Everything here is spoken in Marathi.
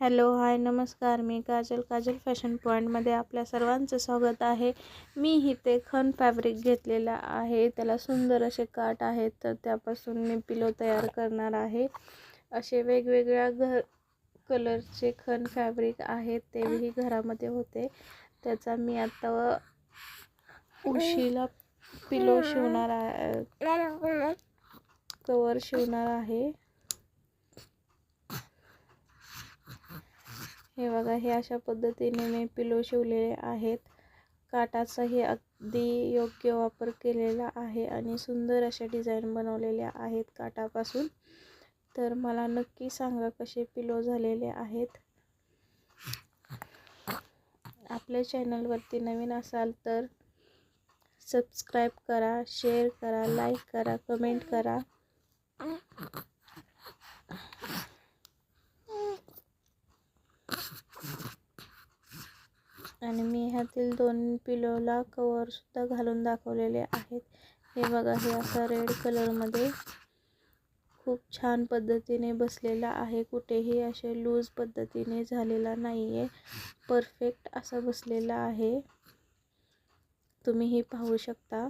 हॅलो हाय नमस्कार. मी काजल फॅशन पॉईंटमध्ये आपल्या सर्वांचं स्वागत आहे. मी इथे खण फॅब्रिक घेतलेला आहे. त्याला सुंदर असे काठ आहेत, तर त्यापासून मी पिलो तयार करणार आहे. असे वेगवेगळ्या कलरचे खण फॅब्रिक आहेत, तेही घरामध्ये होते. त्याचा मी आता उशीला पिलो शिवणार आहे, कवर शिवणार आहे. हे बघा, हे अशा पद्धतीने मी पिलो शिवलेले आहेत. काठाचाही अगदी योग्य वापर केलेला आहे आणि सुंदर अशा डिझाईन बनवलेल्या आहेत काठापासून. तर मला नक्की सांगा कसे पिलो झालेले आहेत. आपल्या चॅनलवरती नवीन असाल तर सबस्क्राईब करा, शेअर करा, लाईक करा, कमेंट करा. आणि मी ह्यातील 2 पिलोला कवर सुद्धा घालून दाखवलेले आहेत. हे बघा, हे असा रेड कलर मध्ये खूप छान पद्धतीने बसलेला आहे. कुठेही असे लूज पद्धतीने झालेला नाहीये, परफेक्ट असा बसलेला आहे. तुम्ही हे पाहू शकता.